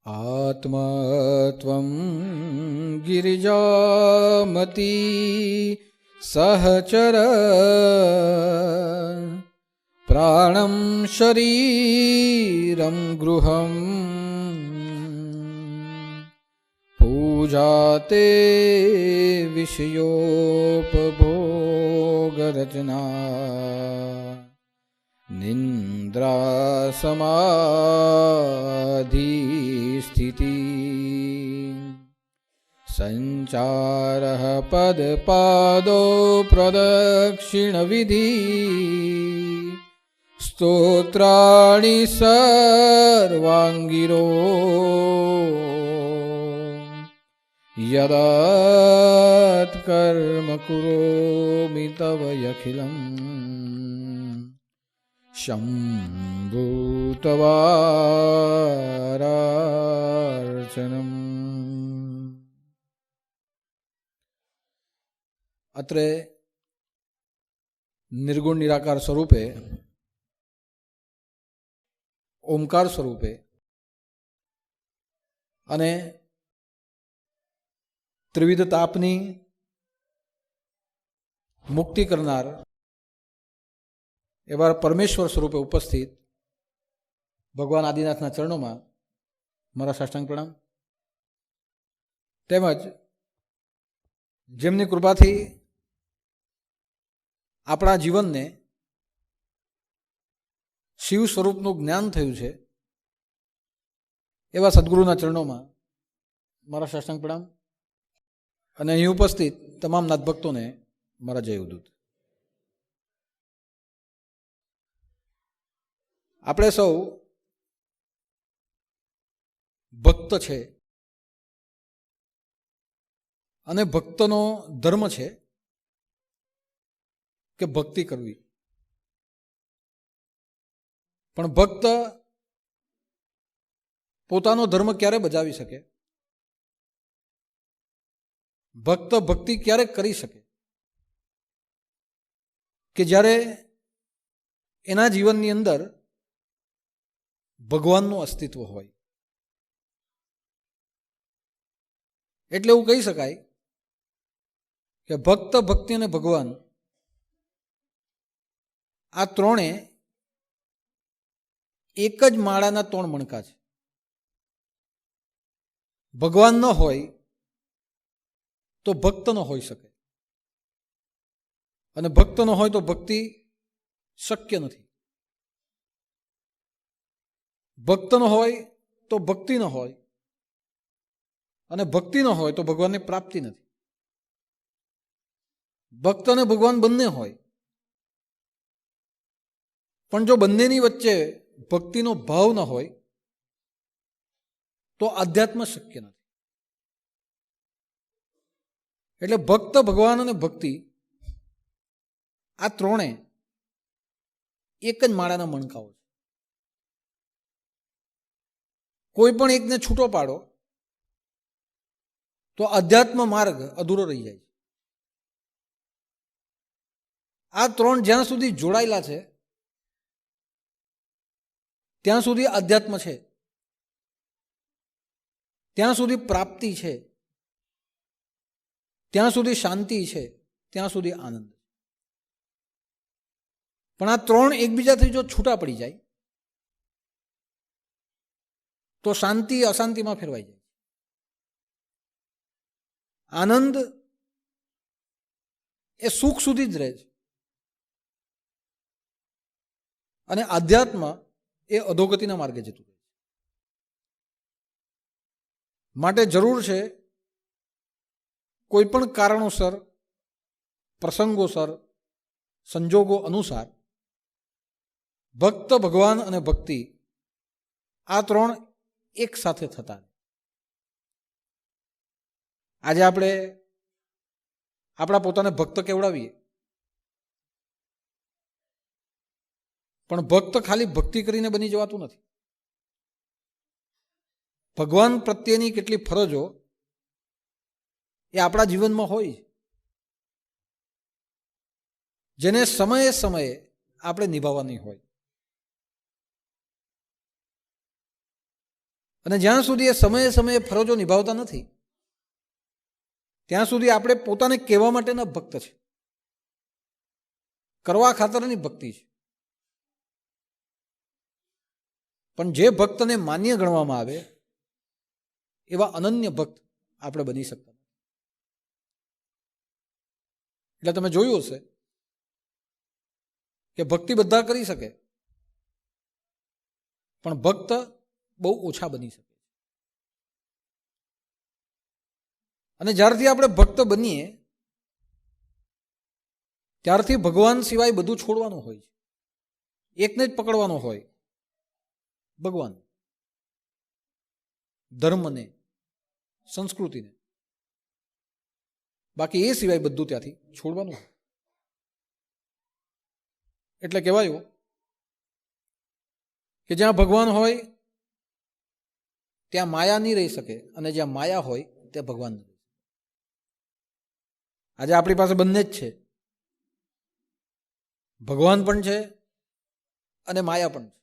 आत्मत्वं गिरिजामती सहचर प्राणं शरीरं गृहं पूजाते विषयोपभोगरचना निन्द्रा समाधि स्थिति संचारः पदपादो प्रदक्षिण विधि स्तोत्राणि सर्वांगिरो यदात् कर्म कुरोमि तव अखिलम् शम्भूतवारार्चनम्। अत्रे निर्गुण निराकार स्वरूपे ओंकार स्वरूपे अने त्रिविध तापनी मुक्ति करनार एवा परमेश्वर स्वरूपे उपस्थित भगवान आदिनाथना चरणों में मारा साष्टांग प्रणाम। तेमज जेमनी कृपाथी आपणा जीवन ने शिव स्वरूपનું જ્ઞાન થયું છે એવા સદગુરુના ચરણોમાં મારા સાષ્ટાંગ પ્રણામ અને અહીં ઉપસ્થિત તમામ નાથભક્તોને મારા જય ઉદૂત। આપણે સૌ ભક્ત છે અને ભક્તનો ધર્મ છે કે ભક્તિ કરવી, પણ ભક્ત પોતાનો ધર્મ ક્યારે બજાવી શકે, ભક્ત ભક્તિ ક્યારે કરી શકે કે જ્યારે એના જીવનની અંદર ભગવાનનું અસ્તિત્વ હોય। એટલે એવું કહી શકાય કે ભક્ત, ભક્તિ અને ભગવાન આ ત્રણે એક જ માળાના ત્રણ મણકા છે। ભગવાન ન હોય તો ભક્ત ન હોઈ શકે અને ભક્ત ન હોય તો ભક્તિ શક્ય નથી। ભક્ત ન હોય તો ભક્તિ ન હોય અને ભક્તિ ન હોય તો ભગવાનની પ્રાપ્તિ નથી। ભક્ત અને ભગવાન બંને હોય પણ જો બંનેની વચ્ચે ભક્તિનો ભાવ ન હોય તો આધ્યાત્મ શક્ય નથી। એટલે ભક્ત, ભગવાન અને ભક્તિ આ ત્રણે એક જ માળાના મણકાઓ છે। કોઈ પણ એકને છૂટો પાડો તો અધ્યાત્મ માર્ગ અધૂરો રહી જાય છે। આ ત્રણ જ્યાં સુધી જોડાયેલા છે ત્યાં સુધી અધ્યાત્મ છે, ત્યાં સુધી પ્રાપ્તિ છે, ત્યાં સુધી શાંતિ છે, ત્યાં સુધી આનંદ। પણ આ ત્રણ એકબીજાથી જો છૂટા પડી જાય તો શાંતિ અશાંતિમાં ફેરવાઈ જાય। આનંદ એ સુખ સુધી જ રહે છે અને આધ્યાત્મ એ અધોગતિના માર્ગે જતું રહે છે। માટે જરૂર છે કોઈ પણ કારણોસર, પ્રસંગોસર, સંજોગો અનુસાર ભક્ત, ભગવાન અને ભક્તિ આ ત્રણ એક સાથે થતા। આજે આપણે આપણા પોતાને ભક્ત કેવડાવીએ પણ ભક્ત ખાલી ભક્તિ કરીને બની જવાતું નથી। ભગવાન પ્રત્યેની કેટલી ફરજો એ આપણા જીવનમાં હોય જેને સમયે સમયે આપણે નિભાવવાની હોય અને જ્યાં સુધી એ સમયે સમયે ફરજો નિભાવતા નથી ત્યાં સુધી આપણે પોતાને કહેવા માટેના ભક્ત છે, કરવા ખાતરની ભક્તિ છે. પણ જે ભક્તને માન્ય ગણવામાં આવે એવા અનન્ય ભક્ત આપણે બની શકતા. એટલે તમે જોયું હશે કે ભક્તિ બધા કરી શકે પણ ભક્ત બહુ ઓછા બની શકે. અને જ્યારથી આપણે ભક્ત બનીએ ત્યારથી ભગવાન સિવાય બધું છોડવાનું હોય છે, એકને જ પકડવાનો હોય, ભગવાન, ધર્મને, સંસ્કૃતિને. બાકી એ સિવાય બધું ત્યાંથી છોડવાનું હોય. એટલે કહેવાયું કે જ્યાં ભગવાન હોય ત્યાં માયા નહીં રહી શકે અને જ્યાં માયા હોય ત્યાં ભગવાન નહીં રહી શકે. આજે આપણી પાસે બંને જ છે, ભગવાન પણ છે અને માયા પણ છે.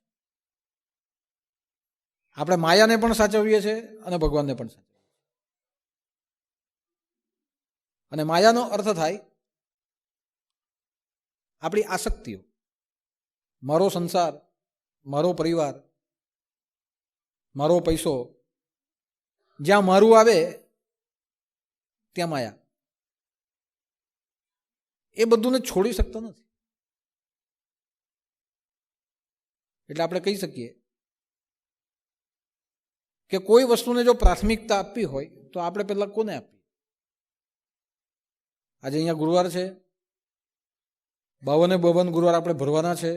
આપણે માયાને પણ સાચવીએ છીએ અને ભગવાનને પણ સાચવીએ. અને માયાનો અર્થ થાય આપણી આસક્તિઓ, મારો સંસાર, મારો પરિવાર, મારો પૈસો, જ્યાં મારું આવે ત્યાં માયા. એ બધુંને છોડી શકતા નથી. એટલે આપણે કહી શકીએ કે કોઈ વસ્તુને જો પ્રાથમિકતા આપવી હોય તો આપણે પહેલા કોને આપીએ? આજે અહીંયા ગુરુવાર છે, 52 ગુરુવાર આપણે ભરવાના છે.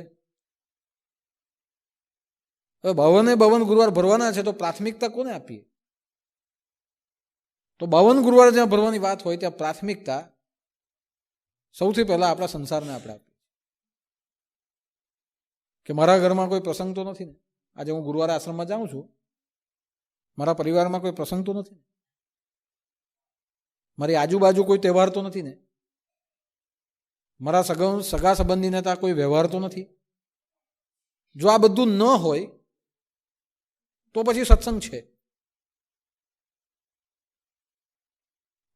હવે 52 ગુરુવાર ભરવાના છે તો પ્રાથમિકતા કોને આપીએ? તો 52 ગુરુવાર જ્યાં ભરવાની વાત હોય ત્યાં પ્રાથમિકતા સૌથી પહેલા આપણા સંસારને આપણે આપીએ. કે મારા ઘરમાં કોઈ પ્રસંગ તો નથી ને, આજે હું ગુરુવારે આશ્રમમાં જાઉં છું, મારા પરિવારમાં કોઈ પ્રસંગ તો નથી ને, મારી આજુબાજુ કોઈ તહેવાર તો નથી ને, મારા સગા સંબંધીને ત્યાં કોઈ વ્યવહાર તો નથી. જો આ બધું ન હોય તો પછી સત્સંગ છે.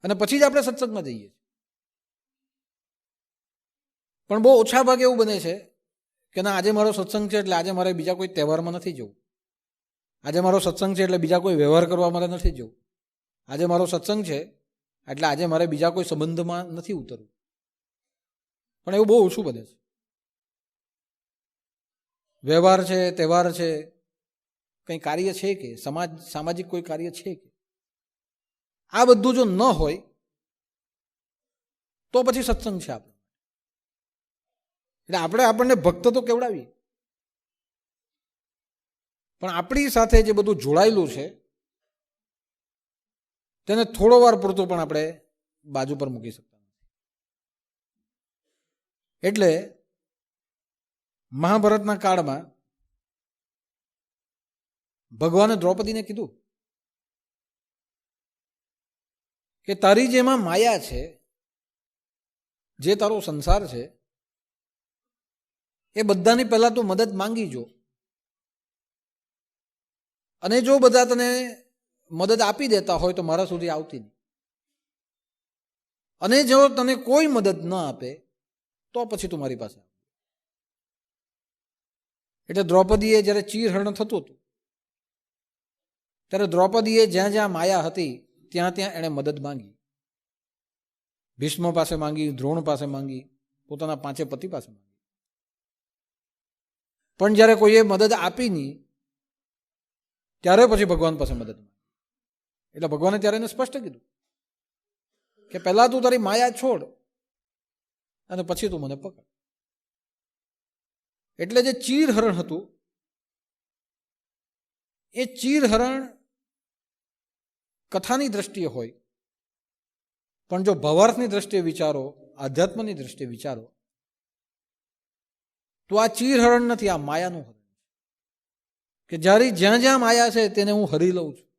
અને પછી જ આપણે સત્સંગમાં જઈએ. પણ બહુ ઓછા ભાગે એવું બને છે કે ના, આજે મારો સત્સંગ છે એટલે આજે મારે બીજા કોઈ તહેવારમાં નથી જવું, આજે મારો સત્સંગ છે એટલે બીજા કોઈ વ્યવહાર કરવા મારે નથી જવું, આજે મારો સત્સંગ છે એટલે આજે મારે બીજા કોઈ સંબંધમાં નથી ઉતરવું. પણ એવું બહુ ઓછું બને છે. વ્યવહાર છે, તહેવાર છે, કંઈ કાર્ય છે કે સામાજિક કોઈ કાર્ય છે કે આ બધું જો ન હોય તો પછી સત્સંગ છે આપણે. એટલે આપણને ભક્ત તો કેવડાવીએ પણ આપણી સાથે જે બધું જોડાયેલું છે તેને થોડો વાર પૂરતું પણ આપણે બાજુ પર મૂકી શકતા નથી. એટલે મહાભારતના કાળમાં ભગવાને દ્રૌપદીને કીધું કે તારી જેમાં માયા છે, જે તારો સંસાર છે, એ બધાની પહેલા તું મદદ માંગી જો. અને જો બધા તને મદદ આપી દેતા હોય તો મારા સુધી આવતી નહીં. અને જો તને કોઈ મદદ ન આપે તો પછી તું મારી પાસે આવ. એટલે દ્રૌપદીએ જ્યારે ચીરહરણ થતું હતું ત્યારે દ્રૌપદીએ જ્યાં જ્યાં માયા હતી ત્યાં ત્યાં એણે મદદ માંગી. ભીષ્મ પાસે માંગી, દ્રોણ પાસે માંગી, પોતાના 5 પતિ પાસે માંગી. પણ જ્યારે કોઈએ મદદ આપી નહીં ત્યારે પછી ભગવાન પાસે મદદ માંગી. એટલે ભગવાને ત્યારે એને સ્પષ્ટ કીધું કે પહેલા તું તારી માયા છોડ અને પછી તું મને પકડ. એટલે જે ચીરહરણ હતું એ ચીરહરણ કથાની દ્રષ્ટિએ હોય, પણ જો ભાવાર્થની દ્રષ્ટિએ વિચારો, આધ્યાત્મની દ્રષ્ટિએ વિચારો તો આ ચીરહરણ નથી, આ માયાનું હરણ. કે જ્યારે જ્યાં જ્યાં માયા છે તેને હું હરી લઉં છું,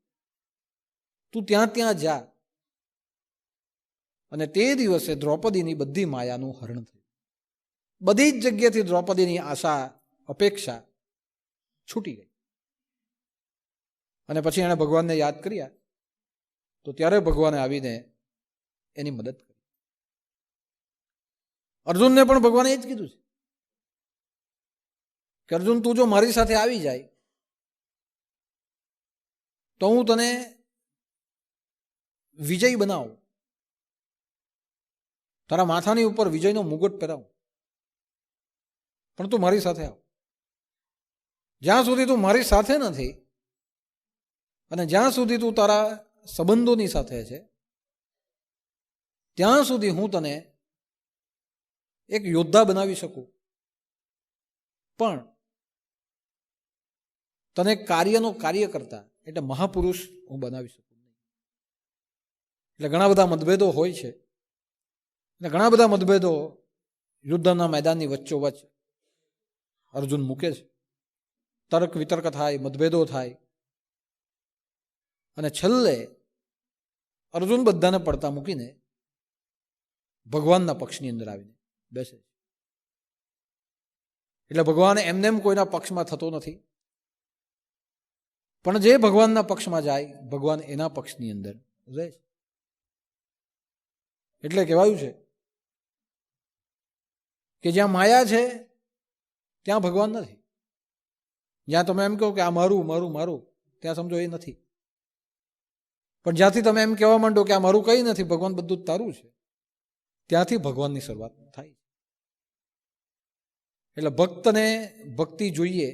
તું ત્યાં ત્યાં જા. અને તે દિવસે દ્રૌપદીની બધી માયાનું હરણ થયું. બધી જ જગ્યાથી દ્રૌપદીની આશા, અપેક્ષા છૂટી ગઈ. અને પછી એણે ભગવાનને યાદ કર્યા તો ત્યારે ભગવાને આવીને એની મદદ કરી. અર્જુનને પણ ભગવાને એ જ કીધું છે કે અર્જુન, તું જો મારી સાથે આવી જાય તો હું તને વિજય બનાવું, તારા માથાની ઉપર વિજયનો મુગટ પહેરાવું, પણ તું મારી સાથે આવ. જ્યાં સુધી તું મારી સાથે નથી અને જ્યાં સુધી તું તારા સંબંધોની સાથે છે ત્યાં સુધી હું તને એક યોદ્ધા બનાવી શકું, પણ તને કાર્યનો કાર્ય કરતા એટલે મહાપુરુષ હું બનાવી શકું નહીં. એટલે ઘણા બધા મતભેદો હોય છે અને ઘણા બધા મતભેદો યુદ્ધના મેદાનની વચ્ચોવચ્ચ અર્જુન મૂકે છે. તર્ક વિતર્ક થાય, મતભેદો થાય અને છેલ્લે અર્જુન બધાને પડતા મૂકીને ભગવાનના પક્ષની અંદર આવીને બેસે. એટલે ભગવાન એમનેમ કોઈના પક્ષમાં થતો નથી, પણ જે ભગવાનના પક્ષમાં જાય ભગવાન એના પક્ષની અંદર રહે છે. એટલે કહેવાયું છે કે જ્યાં માયા છે ત્યાં ભગવાન નથી. જ્યાં તમે એમ કહો કે આ મારું મારું મારું, ત્યાં સમજો એ નથી. પણ જ્યાંથી તમે એમ કહેવા માંડો કે આ મારું કંઈ નથી, ભગવાન બધું જ તારું છે, ત્યાંથી ભગવાનની શરૂઆત થાય. એટલે ભક્તને ભક્તિ જોઈએ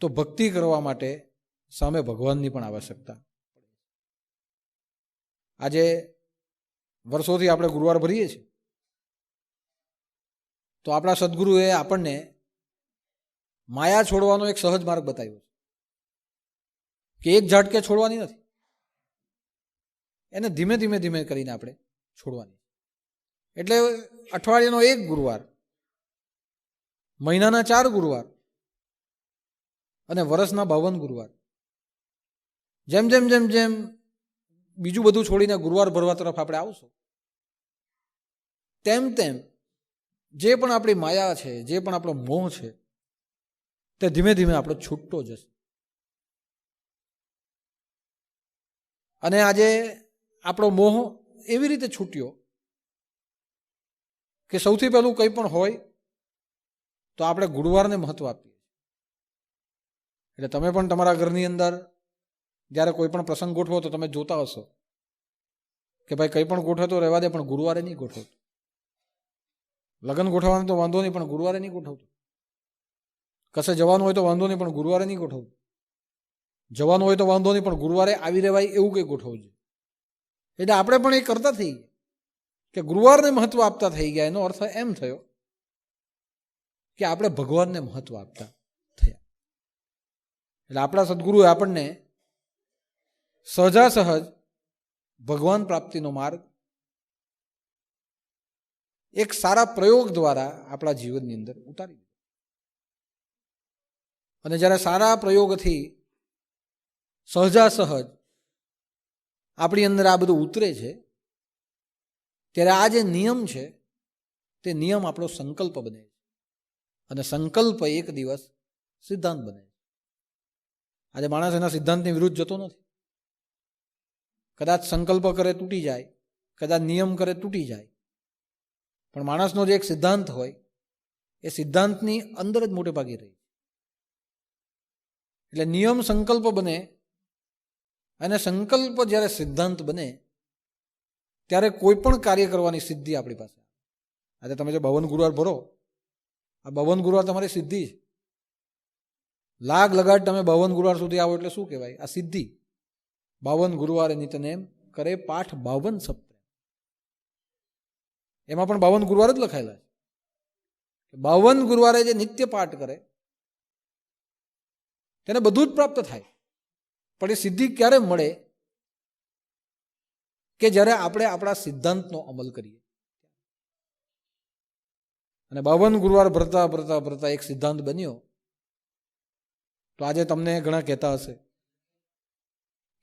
તો ભક્તિ કરવા માટે સામે ભગવાનની પણ આવશ્યકતા. આજે વર્ષોથી આપણે ગુરુવાર ભરીએ છીએ તો આપણા સદગુરુએ આપણને માયા છોડવાનો એક સહજ માર્ગ બતાવ્યો છે કે એક ઝાટકે છોડવાની નથી, એને ધીમે ધીમે ધીમે કરીને આપણે છોડવાની. એટલે અઠવાડિયાનો એક ગુરુવાર, મહિનાના 4 ગુરુવાર અને વર્ષના 52 ગુરુવાર, જેમ જેમ જેમ જેમ બીજું બધું છોડીને ગુરુવાર ભરવા તરફ આપણે આવશું તેમ તેમ જે પણ આપણી માયા છે, જે પણ આપણો મોહ છે, તે ધીમે ધીમે આપણો છૂટતો જશે. અને આજે આપણો મોહ એવી રીતે છૂટ્યો કે સૌથી પહેલું કંઈ પણ હોય તો આપણે ગુરુવારને મહત્વ આપીએ. એટલે તમે પણ તમારા ઘરની અંદર જ્યારે કોઈ પણ પ્રસંગ ગોઠવો તો તમે જોતા હશો કે ભાઈ કંઈ પણ ગોઠવે તો રહેવા દે, પણ ગુરુવારે નહીં ગોઠવતું. લગ્ન ગોઠવવાનું તો વાંધો નહીં, પણ ગુરુવારે નહીં ગોઠવતું. કશે જવાનું હોય તો વાંધો નહીં, પણ ગુરુવારે નહીં ગોઠવતું. જવાનું હોય તો વાંધો નહીં, પણ ગુરુવારે આવી રહેવાય એવું કંઈ ગોઠવવું જોઈએ. એટલે આપણે પણ એ કરતા થઈ ગયા કે ગુરુવારને મહત્વ આપતા થઈ ગયા. એનો અર્થ એમ થયો કે આપણે ભગવાનને મહત્વ આપતા થયા. એટલે આપણા સદગુરુએ આપણને સહજાસહજ ભગવાન પ્રાપ્તિનો માર્ગ એક સારા પ્રયોગ દ્વારા આપણા જીવનની અંદર ઉતારી દીધો. અને જ્યારે સારા પ્રયોગથી સહજાસહજ આપણી અંદર આ બધું ઉતરે છે ત્યારે આ જે નિયમ છે તે નિયમ આપણો સંકલ્પ બને છે અને સંકલ્પ એક દિવસ સિદ્ધાંત બને છે. આજે માણસ એના સિદ્ધાંતની વિરુદ્ધ જતો નથી. કદાચ સંકલ્પ કરે તૂટી જાય, કદાચ નિયમ કરે તૂટી જાય, પણ માણસનો જે એક સિદ્ધાંત હોય એ સિદ્ધાંતની અંદર જ મોટે ભાગે રહી. એટલે નિયમ સંકલ્પ બને અને સંકલ્પ જ્યારે સિદ્ધાંત બને ત્યારે કોઈ પણ કાર્ય કરવાની સિદ્ધિ આપણી પાસે. આજે તમે જે 52 ગુરુવાર ભરો, આ 52 ગુરુવાર તમારી સિદ્ધિ છે. લાગ લગાડ તમે 52 ગુરુવાર સુધી આવો એટલે શું કહેવાય? આ સિદ્ધિ. 52 ગુરુવારે નિતનેમ કરે પાઠ 52 સપ્તાહ. એમાં પણ 52 ગુરુવાર જ લખાયેલા છે. 52 ગુરુવારે જે નિત્ય પાઠ કરે તેને બધું જ પ્રાપ્ત થાય. પણ એ સિદ્ધિ ક્યારે મળે? કે જ્યારે આપણે આપણા સિદ્ધાંતનો અમલ કરીએ. અને 52 ગુરુવાર ભરતા ભરતા ભરતા એક સિદ્ધાંત બન્યો. તો આજે તમને ઘણા કહેતા હશે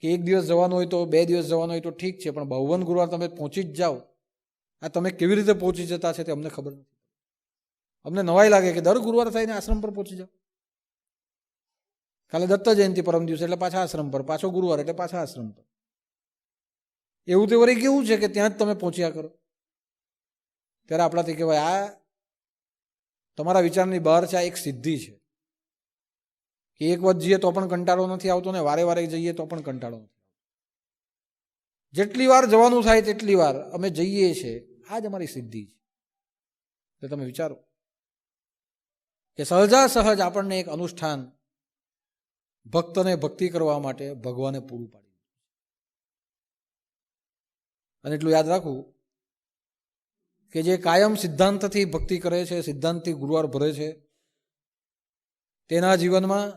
કે એક દિવસ જવાનું હોય તો 2 દિવસ જવાનું હોય તો ઠીક છે, પણ 52 ગુરુવાર તમે પહોંચી જ જાઓ. આ તમે કેવી રીતે પહોંચી જતા છે તે અમને ખબર નથી. અમને નવાઈ લાગે કે દર ગુરુવાર થઈને આશ્રમ પર પહોંચી જાઓ. કાલે દત્ત જયંતિ, પરમ દિવસે એટલે પાછા આશ્રમ પર, પાછો ગુરુવાર એટલે પાછા આશ્રમ પર. એવું તે વળી કેવું છે કે ત્યાં જ તમે પહોંચ્યા કરો? ત્યારે આપણાથી કહેવાય આ તમારા વિચારની બહાર છે, આ એક સિદ્ધિ છે કે એક વખત જઈએ તો પણ કંટાળો નથી આવતો ને વારે વારે જઈએ તો પણ કંટાળો નથી આવતો. જેટલી વાર જવાનું થાય તેટલી વાર અમે જઈએ છીએ, આ જ અમારી સિદ્ધિ છે. તો તમે વિચારો કે સહજા સહજ આપણને એક અનુષ્ઠાન ભક્તને ભક્તિ કરવા માટે ભગવાને પૂરું પાડ્યું. અને એટલું યાદ રાખવું કે જે કાયમ સિદ્ધાંતથી ભક્તિ કરે છે, સિદ્ધાંતથી ગુરુવાર ભરે છે, તેના જીવનમાં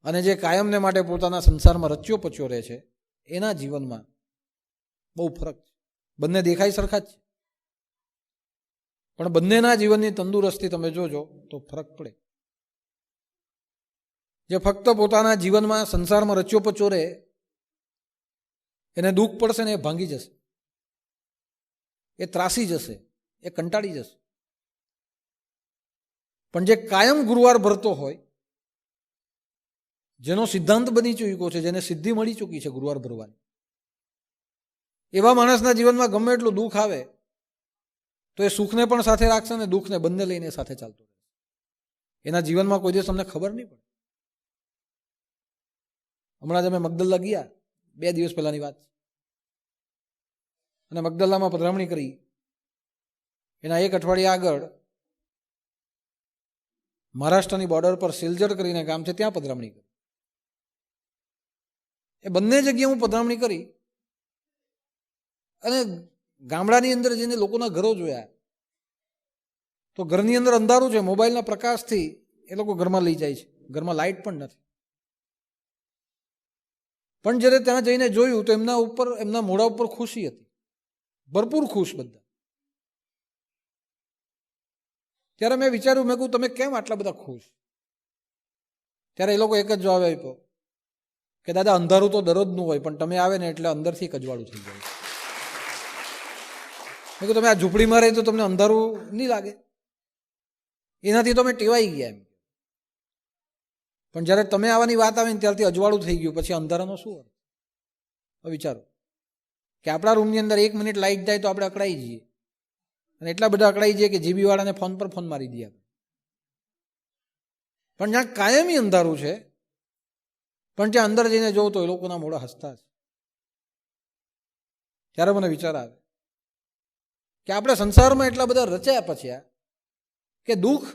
અને જે કાયમને માટે પોતાના સંસારમાં રચ્યો પચ્યો રહે છે એના જીવનમાં બહુ ફરક છે. બંને દેખાય સરખા જ છે, પણ બંનેના જીવનની તંદુરસ્તી તમે જોજો તો ફરક પડે. જે ફક્ત પોતાના જીવનમાં સંસારમાં રચ્યો પચ્યો રહે એને દુઃખ પડશે ને એ ભાંગી જશે, એ ત્રાસી જશે, એ કંટાળી જશે. પણ જે કાયમ ગુરુવાર ભરતો હોય, જેનો સિદ્ધાંત બની ચૂક્યો છે, જેને સિદ્ધિ મળી ચૂકી છે ગુરુવાર ભરવાની, એવા માણસના જીવનમાં ગમે એટલું દુઃખ આવે તો એ સુખને પણ સાથે રાખશે ને દુઃખને બંને લઈને સાથે ચાલતો રહેશે. એના જીવનમાં કોઈ દિવસ તમને ખબર નહીં પડે. હમણાં જ અમે મગદલ્લા ગયા, 2 દિવસ પહેલાની વાત, અને મગદલ્લામાં પધરામણી કરી. એના 1 અઠવાડિયા આગળ મહારાષ્ટ્રની બોર્ડર પર સિલજર કરીને ગામ છે, ત્યાં પધરામણી કરી. એ બંને જગ્યાએ હું પધરામણી કરી અને ગામડાની અંદર જઈને લોકોના ઘરો જોયા તો ઘરની અંદર અંધારું છે, મોબાઈલના પ્રકાશથી એ લોકો ઘરમાં લઈ જાય છે, ઘરમાં લાઇટ પણ નથી. પણ જ્યારે ત્યાં જઈને જોયું તો એમના મોઢા ઉપર ખુશી હતી, ભરપૂર ખુશ બધા. ત્યારે મેં વિચાર્યું, મેં કહ્યું તમે કેમ આટલા બધા ખુશ? ત્યારે એ લોકો એક જ જવાબ આપ્યો કે દાદા અંધારું તો દરરોજનું હોય, પણ તમે આવે ને એટલે અંદરથી કજવાળું થઈ જાય. મેં કહ્યું તમે આ ઝૂંપડીમાં રહી તો તમને અંધારું નહીં લાગે? એનાથી તમે ટેવાઈ ગયા એમ. પણ જ્યારે તમે આવવાની વાત આવે ને ત્યારથી અજવાળું થઈ ગયું, પછી અંધારાનો શું અર્થ? વિચારો કે આપણા રૂમની અંદર 1 મિનિટ લાઇટ જાય તો આપણે અકળાઈ જઈએ, અને એટલા બધા અકળાઈ જઈએ કે જીબી વાળાને ફોન પર ફોન મારી દઈએ આપણે. પણ જ્યાં કાયમી અંધારું છે, પણ ત્યાં અંદર જઈને જોઉં તો એ લોકોના મોઢા હસતા છે. ત્યારે મને વિચાર આવે કે આપણે સંસારમાં એટલા બધા રચ્યા પચ્યા કે દુઃખ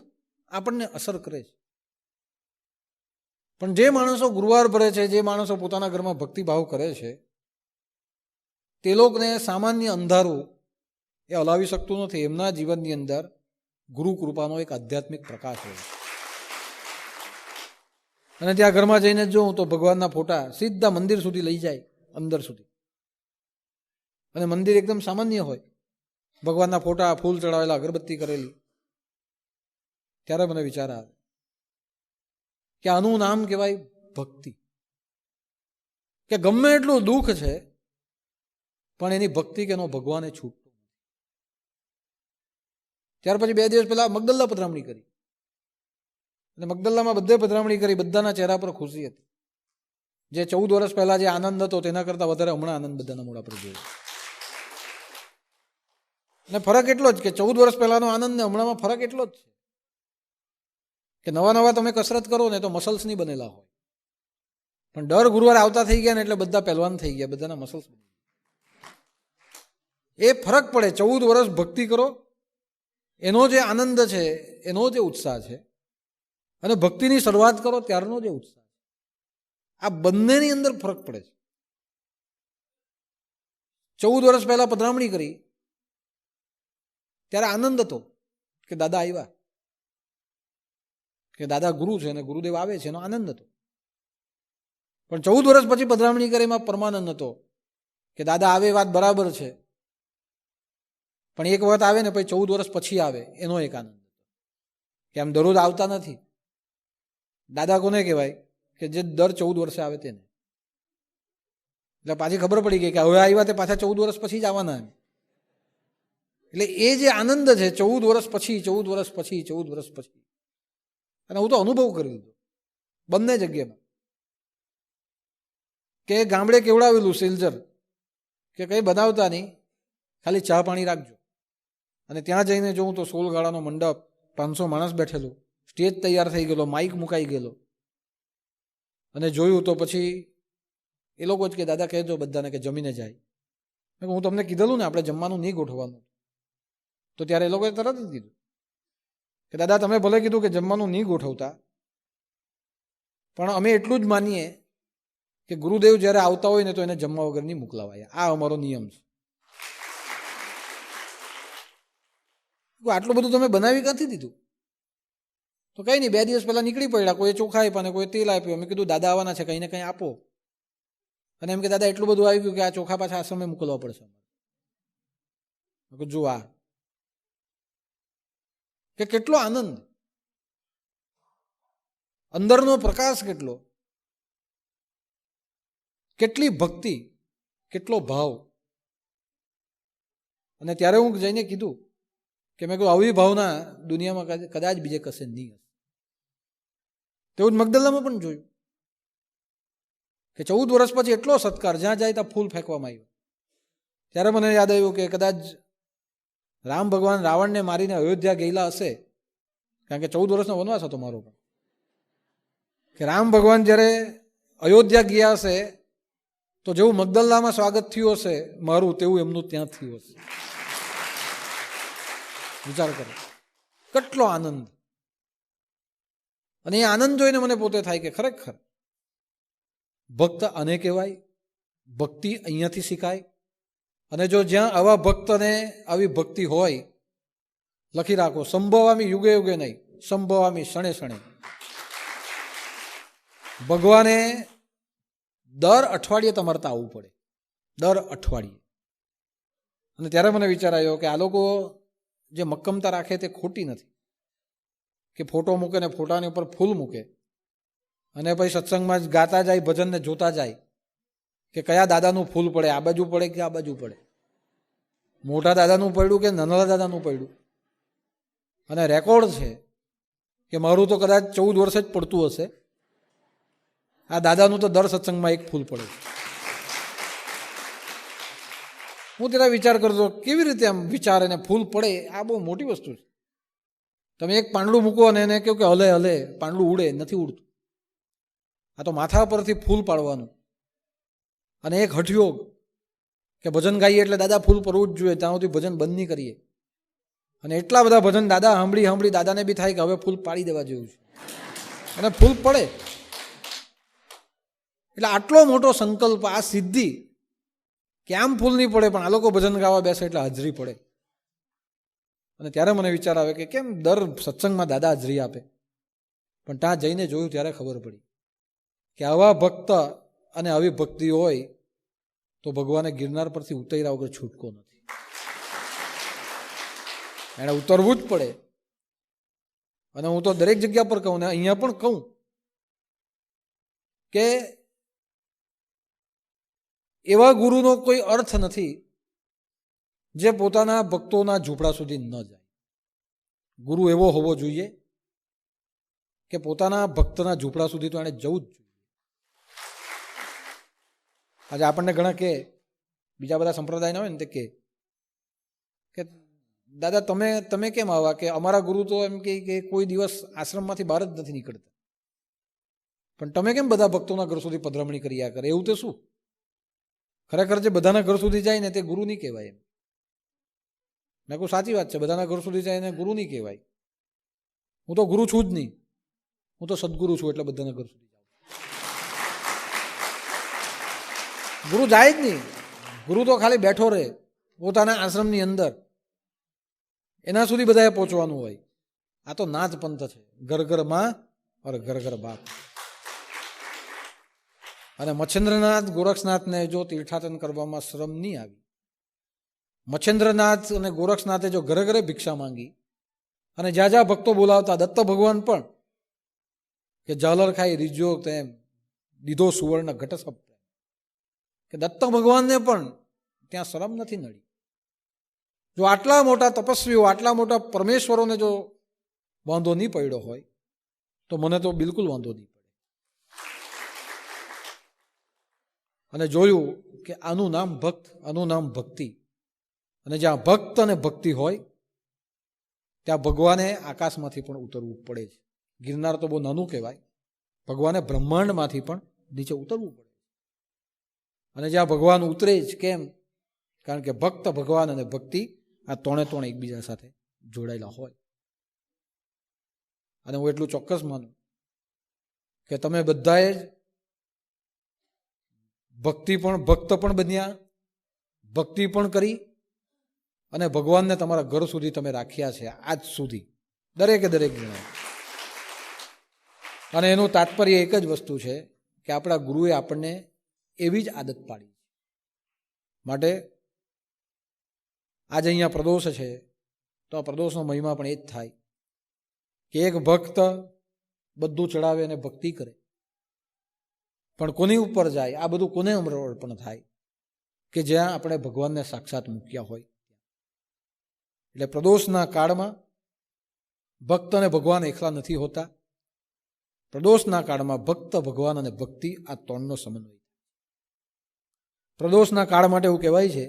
આપણને અસર કરે છે. પણ જે માણસો ગુરુવાર ભરે છે, જે માણસો પોતાના ઘરમાં ભક્તિભાવ કરે છે, તે લોકોને સામાન્ય અંધારું એ હલાવી શકતું નથી. એમના જીવનની અંદર ગુરુ કૃપાનો એક આધ્યાત્મિક પ્રકાશ હોય. અને ત્યાં ઘરમાં જઈને જોઉં તો ભગવાનના ફોટા સીધા મંદિર સુધી લઈ જાય, અંદર સુધી. અને મંદિર એકદમ સામાન્ય હોય, ભગવાનના ફોટા, ફૂલ ચડાવેલા, અગરબત્તી કરેલી. ત્યારે મને વિચાર આવે કે આનું નામ કહેવાય ભક્તિ. કે ગમે એટલું દુઃખ છે પણ એની ભક્તિ કે એનો ભગવાને છૂટતો. ત્યાર પછી 2 દિવસ પહેલા મગદલ્લા પધરામણી કરી, અને મગદલ્લામાં બધે પધરામણી કરી, બધાના ચહેરા પર ખુશી હતી. જે 14 વર્ષ પહેલા જે આનંદ હતો તેના કરતાં વધારે હમણાં આનંદ બધાના મોઢા પર જોયો. અને ફરક એટલો જ કે 14 વર્ષ પહેલાનો આનંદ ને હમણાંમાં ફરક એટલો જ છે કે નવા તમે કસરત કરો ને તો મસલ્સ નહીં બનેલા હોય, પણ દર ગુરુવારે આવતા થઈ ગયા ને એટલે બધા પહેલવાન થઈ ગયા, બધાના મસલ્સ બની ગયા. એ ફરક પડે. 14 વર્ષ ભક્તિ કરો એનો જે આનંદ છે, એનો જે ઉત્સાહ છે, અને ભક્તિની શરૂઆત કરો ત્યારનો જે ઉત્સાહ છે, આ બંનેની અંદર ફરક પડે છે. 14 વર્ષ પહેલા પધરામણી કરી ત્યારે આનંદ હતો કે દાદા આવ્યા, કે દાદા ગુરુ છે અને ગુરુદેવ આવે છે, એનો આનંદ હતો. પણ 14 વર્ષ પછી પધરામણી કરી એમાં પરમાનંદ હતો કે દાદા આવે વાત બરાબર છે, પણ એક વખત આવે ને પછી 14 વર્ષ પછી આવે એનો એક આનંદ હતો કે આમ દરરોજ આવતા નથી. દાદા કોને કહેવાય? કે જે દર 14 વર્ષે આવે તેને. એટલે પાછી ખબર પડી ગઈ કે હવે આવ્યા તે પાછા 14 વર્ષ પછી જ આવવાના એમ. એટલે એ જે આનંદ છે 14 વર્ષ પછી, 14 વર્ષ પછી, 14 વર્ષ પછી, અને હું તો અનુભવ કરી લીધો બંને જગ્યામાં. કે ગામડે કેવડાવેલું સિલજર કે કંઈ બનાવતા નહીં, ખાલી ચા પાણી રાખજો. અને ત્યાં જઈને જોઉં તો 16 ગાળાનો મંડપ, 500 માણસ બેઠેલું, સ્ટેજ તૈયાર થઈ ગયેલો, માઇક મુકાઈ ગયેલો. અને જોયું તો પછી એ લોકો જ કે દાદા કહેજો બધાને કે જમીને જાય. હું તમને કીધેલું ને આપણે જમવાનું નહીં ગોઠવવાનું. તો ત્યારે એ લોકોએ તરત જ કીધું કે દાદા તમે ભલે કીધું કે જમવાનું નહીં ગોઠવતા, પણ અમે એટલું જ માનીએ કે ગુરુદેવ જ્યારે આવતા હોય ને તો એને જમવા વગર નહીં મોકલાવાય. આ અમારો નિયમ છે. આટલું બધું તમે બનાવી ક્યાંથી દીધું? તો કંઈ નહીં, 2 દિવસ પહેલાં નીકળી પડ્યા. કોઈ ચોખા આપ્યા ને કોઈ તેલ આપ્યું. અમે કીધું દાદા આવવાના છે, કંઈ ને કંઈ આપો. અને એમ કે દાદા એટલું બધું આવી ગયું કે આ ચોખા પાછા આશ્રમે મોકલવા પડશે. જો આ કે કેટલો આનંદ, અંદરનો પ્રકાશ કેટલો, કેટલી ભક્તિ, કેટલો ભાવ. અને ત્યારે હું જઈને કીધું કે મેં કહ્યું આવી ભાવના દુનિયામાં કદાચ બીજે કશે નહીં હશે. તેવું જ મગદલ્લામાં પણ જોયું કે 14 વર્ષ પછી એટલો સત્કાર, જ્યાં જાય ત્યાં ફૂલ ફેંકવામાં આવ્યો. ત્યારે મને યાદ આવ્યું કે કદાચ રામ ભગવાન રાવણને મારીને અયોધ્યા ગયેલા હશે, કારણ કે 14 વર્ષનો વનવાસ હતો મારો પણ, કે રામ ભગવાન જ્યારે અયોધ્યા ગયા હશે તો જેવું મગદલ્લામાં સ્વાગત થયું હશે મારું, તેવું એમનું ત્યાં થયું હશે. વિચાર કરો કેટલો આનંદ. અને એ આનંદ જોઈને મને પોતે થાય કે ખરેખર ભક્ત આને કહેવાય, ભક્તિ અહીંયાથી શીખાય. અને જો જ્યાં આવા ભક્તને આવી ભક્તિ હોય, લખી રાખો, સંભવામી યુગે યુગે નહીં, સંભવામી ક્ષણે ક્ષણે. ભગવાને દર અઠવાડિયે તમારે ત્યાં આવવું પડે, દર અઠવાડિયે. અને ત્યારે મને વિચાર આવ્યો કે આ લોકો જે મક્કમતા રાખે તે ખોટી નથી. કે ફોટો મૂકે ને ફોટાની ઉપર ફૂલ મૂકે અને પછી સત્સંગમાં જ ગાતા જાય, ભજનને જોતા જાય કે કયા દાદાનું ફૂલ પડે, આ બાજુ પડે કે આ બાજુ પડે, મોટા દાદાનું પડ્યું કે નાના દાદાનું પડ્યું. અને રેકોર્ડ છે કે મારું તો કદાચ 14 વર્ષે જ પડતું હશે, આ દાદાનું તો દર સત્સંગમાં એક ફૂલ પડે. હું ત્યારે વિચાર કરતો કેવી રીતે આમ વિચાર અને ફૂલ પડે, આ બહુ મોટી વસ્તુ છે. તમે એક પાંડું મૂકો અને એને કહો કે હલે હલે, પાંડું ઉડે, નથી ઉડતું. આ તો માથા પરથી ફૂલ પાડવાનું. અને એક હઠયોગ કે ભજન ગાઈએ એટલે દાદા ફૂલ પડવું જ જોઈએ, ત્યાં સુધી ભજન બંધ નહીં કરીએ. અને એટલા બધા ભજન દાદા સાંભળી દાદાને બી થાય કે હવે ફૂલ પાડી દેવા જેવું છે, અને ફૂલ પડે. એટલે આટલો મોટો સંકલ્પ, આ સિદ્ધિ કે આમ ફૂલ નહીં પડે, પણ આ લોકો ભજન ગાવા બેસે એટલે હાજરી પડે. અને ત્યારે મને વિચાર આવે કે કેમ દર સત્સંગમાં દાદા હાજરી આપે. પણ ત્યાં જઈને જોયું ત્યારે ખબર પડી કે આવા ભક્ત અને આવી ભક્તિ હોય તો ભગવાને ગિરનાર પરથી ઉતર્યા વગર છૂટકો નથી. એણે ઉતરવું જ પડે. અને હું તો દરેક જગ્યા પર કહું ને અહીંયા પણ કહું કે એવા ગુરુનો કોઈ અર્થ નથી જે પોતાના ભક્તોના ઝૂંપડા સુધી ન જાય. ગુરુ એવો હોવો જોઈએ કે પોતાના ભક્તના ઝૂંપડા સુધી તો એને જવું જ જોઈએ. આજે આપણને ઘણા કે બીજા બધા સંપ્રદાયના હોય ને તે કે દાદા તમે કેમ આવા, કે અમારા ગુરુ તો એમ કે કોઈ દિવસ આશ્રમમાંથી બહાર જ નથી નીકળતા, પણ તમે કેમ બધા ભક્તોના ઘર સુધી પધરામણી કર્યા કરે? એવું તો શું? ખરેખર જે બધાના ઘર સુધી જાય ને તે ગુરુ નહીં કહેવાય. એમ મેં કહું સાચી વાત છે, બધાના ઘર સુધી જાય એને ગુરુ નહીં કહેવાય. હું તો ગુરુ છું જ નહીં, હું તો સદગુરુ છું, એટલે બધાના ઘર સુધી જાઉં. ગુરુ જાય જ નહીં. ગુરુ તો ખાલી બેઠો રહે પોતાના આશ્રમની અંદર, એના સુધી બધાએ પહોંચવાનું હોય. આ તો નાચ પંથ છે, ઘર ઘર માં ઓર ઘર ઘર બાપ. અને મચ્છેન્દ્રનાથ ગોરક્ષનાથને જો તીર્થાટન કરવામાં શ્રમ નહીં આવી, મચ્છેન્દ્રનાથ અને ગોરક્ષનાથે જો ઘરે ઘરે ભિક્ષા માંગી, અને જ્યાં જ્યાં ભક્તો બોલાવતા, દત્ત ભગવાન પણ કે ઝાલર ખાઈ રીજો તેમ દીધો સુવર્ણ ઘટસપ, કે દત્ત ભગવાનને પણ ત્યાં શરમ નથી નડી. જો આટલા મોટા તપસ્વીઓ, આટલા મોટા પરમેશ્વરોને જો વાંધો નહીં પડ્યો હોય તો મને તો બિલકુલ વાંધો નહીં પડે. અને જોયું કે આનું નામ ભક્ત, આનું નામ ભક્તિ. અને જ્યાં ભક્ત અને ભક્તિ હોય ત્યાં ભગવાને આકાશમાંથી પણ ઉતરવું પડે છે. ગિરનાર તો બહુ નાનું કહેવાય, ભગવાને બ્રહ્માંડમાંથી પણ નીચે ઉતરવું પડે. અને જ્યાં ભગવાન ઉતરે જ કેમ? કારણ કે ભક્ત, ભગવાન અને ભક્તિ આ ત્રણે એકબીજા સાથે જોડાયેલા હોય. અને હું એટલું ચોક્કસ માનું કે તમે બધાએ જ ભક્ત પણ બન્યા, ભક્તિ પણ કરી અને ભગવાનને તમારા ઘર સુધી તમે રાખ્યા છે આજ સુધી, દરેકે દરેક જણાએ. અને એનું તાત્પર્ય એક જ વસ્તુ છે કે આપણા ગુરુએ આપણને એવી જ આદત પાડી. માટે આજે અહીંયા પ્રદોષ છે તો આ પ્રદોષનો મહિમા પણ એ જ થાય કે એક ભક્ત બધું ચડાવે અને ભક્તિ કરે. પણ કોની ઉપર જાય? આ બધું કોને અર્પણ થાય? કે જ્યાં આપણે ભગવાનને સાક્ષાત મૂક્યા હોય. એટલે પ્રદોષના કાળમાં ભક્ત અને ભગવાન એકલા નથી હોતા. પ્રદોષના કાળમાં ભક્ત, ભગવાન અને ભક્તિ આ ત્રણનો સમન્વય. પ્રદોષના કાળ માટે એવું કહેવાય છે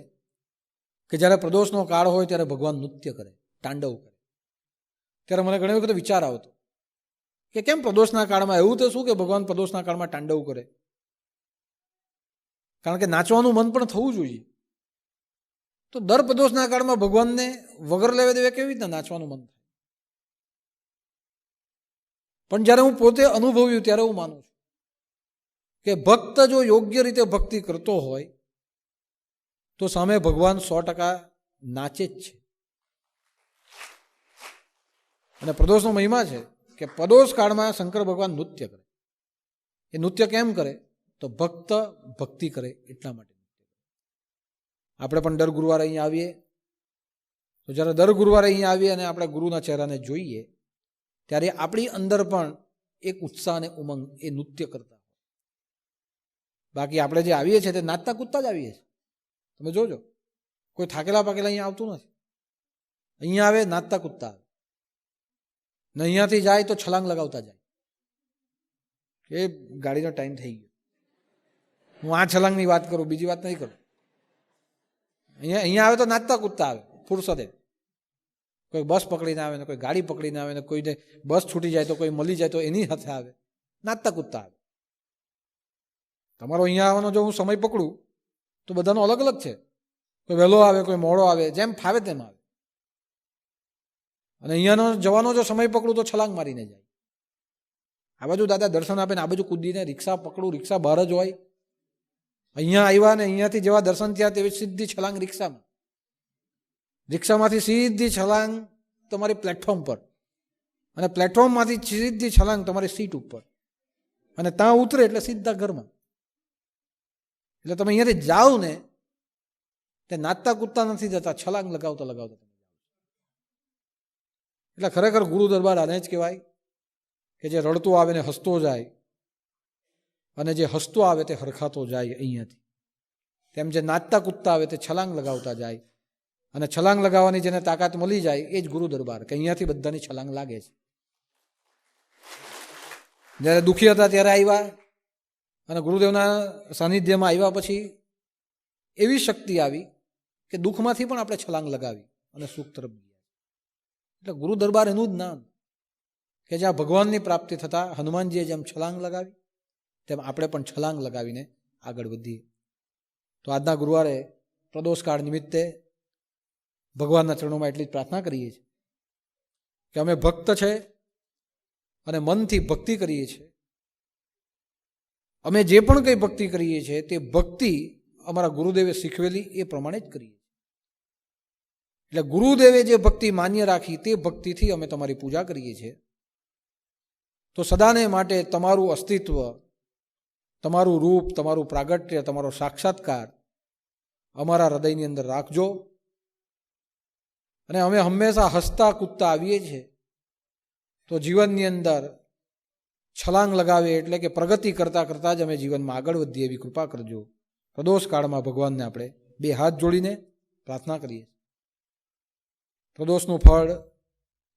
કે જ્યારે પ્રદોષનો કાળ હોય ત્યારે ભગવાન નૃત્ય કરે, તાંડવ કરે. ત્યારે મને ઘણી વખત વિચાર આવતો કે કેમ પ્રદોષના કાળમાં એવું તો શું કે ભગવાન પ્રદોષના કાળમાં તાંડવ કરે? કારણ કે નાચવાનું મન પણ થવું જોઈએ. તો દર પ્રદોષના કાળમાં ભગવાનને વગર લેવે દેવે કેવી રીતના નાચવાનું મન થાય? પણ જ્યારે હું પોતે અનુભવ્યું ત્યારે હું માનું છું કે ભક્ત જો યોગ્ય રીતે ભક્તિ કરતો હોય તો સામે ભગવાન 100% નાચે જ છે. અને પ્રદોષનો મહિમા છે કે પ્રદોષ કાળમાં શંકર ભગવાન નૃત્ય કરે. એ નૃત્ય કેમ કરે? તો ભક્ત ભક્તિ કરે એટલા માટે. આપણે પણ દર ગુરુવારે અહીંયા આવીએ તો જ્યારે દર ગુરુવારે અહીંયા આવીએ અને આપણે ગુરુના ચહેરાને જોઈએ ત્યારે આપણી અંદર પણ એક ઉત્સાહ અને ઉમંગ એ નૃત્ય કરતા. બાકી આપણે જે આવીએ છીએ તે નાચતા કૂદતા જ આવીએ છીએ. તમે જોજો, કોઈ થાકેલા પાકેલા અહીંયા આવતું નથી. અહીંયા આવે નાચતા કૂદતા આવે ને અહીંયાથી જાય તો છલાંગ લગાવતા જાય. એ ગાડીનો ટાઈમ થઈ ગયો. હું આ છલાંગની વાત કરું, બીજી વાત નહીં કરું. અહીંયા આવે તો નાચતા કૂદતા આવે ફુરસદે. કોઈ બસ પકડીને આવે ને કોઈ ગાડી પકડીને આવે ને કોઈને બસ છૂટી જાય તો કોઈ મળી જાય તો એની સાથે આવે, નાચતા કૂદતા આવે. તમારો અહીંયા આવવાનો જો હું સમય પકડું તો બધાનો અલગ અલગ છે. કોઈ વહેલો આવે, કોઈ મોડો આવે, જેમ ફાવે તેમ આવે. અને અહીંયાનો જવાનો જો સમય પકડું તો છલાંગ મારીને જાય. આ બાજુ દાદા દર્શન આપે ને આ બાજુ કૂદીને રિક્ષા પકડું, રિક્ષા બહાર જ હોય. અહીંયા આવ્યા ને અહીંયાથી જેવા દર્શન થયા તેવી સીધી છલાંગ રિક્ષામાં. રિક્ષામાંથી સીધી છલાંગ તમારી પ્લેટફોર્મ પર અને પ્લેટફોર્મમાંથી સીધી છલાંગ તમારી સીટ ઉપર અને ત્યાં ઉતરે એટલે સીધા ઘરમાં. એટલે તમે અહીંયાથી જાઓ ને તે નાચતા કૂદતા નથી જતા, છલાંગ લગાવતા લગાવતા તમે જાઓ. એટલે ખરેખર ગુરુ દરબાર આને જ કહેવાય કે જે રડતો આવે ને હસતો જાય અને જે હસતો આવે તે હરખાતો જાય અહીંયાથી. તેમ જે નાચતા કૂદતા આવે તે છલાંગ લગાવતા જાય અને છલાંગ લગાવવાની જેને તાકાત મળી જાય એ જ ગુરુ દરબાર, કે અહીંયાથી બધાની છલાંગ લાગે છે. જ્યારે દુઃખી હતા ત્યારે આવ્યા અને ગુરુદેવના સાનિધ્યમાં આવ્યા પછી એવી શક્તિ આવી કે દુઃખમાંથી પણ આપણે છલાંગ લગાવી અને સુખ તરફ ગયા. એટલે ગુરુ દરબાર એનું જ નામ કે જ્યાં ભગવાનની પ્રાપ્તિ થતાં હનુમાનજીએ જેમ છલાંગ લગાવી તેમ આપણે પણ છલાંગ લગાવીને આગળ વધીએ. તો આજના ગુરુવારે પ્રદોષકાળ નિમિત્તે ભગવાનના ચરણોમાં એટલી જ પ્રાર્થના કરીએ છીએ કે અમે ભક્ત છે અને મનથી ભક્તિ કરીએ છીએ. અમે જે પણ કંઈ ભક્તિ કરીએ છીએ તે ભક્તિ અમારા ગુરુદેવે શીખવેલી એ પ્રમાણે જ કરીએ. એટલે ગુરુદેવે જે ભક્તિ માન્ય રાખી તે ભક્તિથી અમે તમારી પૂજા કરીએ છીએ. તો સદાને માટે તમારું અસ્તિત્વ, તમારું રૂપ, તમારું પ્રાગટ્ય, તમારો સાક્ષાત્કાર અમારા હૃદયની અંદર રાખજો. અને અમે હંમેશા હસતા કૂદતા આવીએ છીએ તો જીવનની અંદર છલાંગ લગાવે એટલે કે પ્રગતિ કરતાં કરતાં જ અમે જીવનમાં આગળ વધીએ એવી કૃપા કરજો. પ્રદોષ કાળમાં ભગવાનને આપણે બે હાથ જોડીને પ્રાર્થના કરીએ. પ્રદોષનું ફળ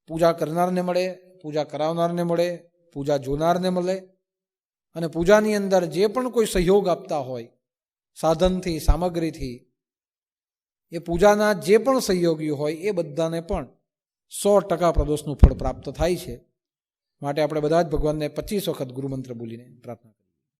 પૂજા કરનારને મળે, પૂજા કરાવનારને મળે, પૂજા જોનારને મળે અને પૂજાની અંદર જે પણ કોઈ સહયોગ આપતા હોય સાધનથી, સામગ્રીથી, એ પૂજાના જે પણ સહયોગીઓ હોય એ બધાને પણ 100% પ્રદોષનું ફળ પ્રાપ્ત થાય છે. માટે આપણે બધા જ ભગવાનને 25 વખત ગુરુમંત્ર બોલીને પ્રાર્થના કરીએ.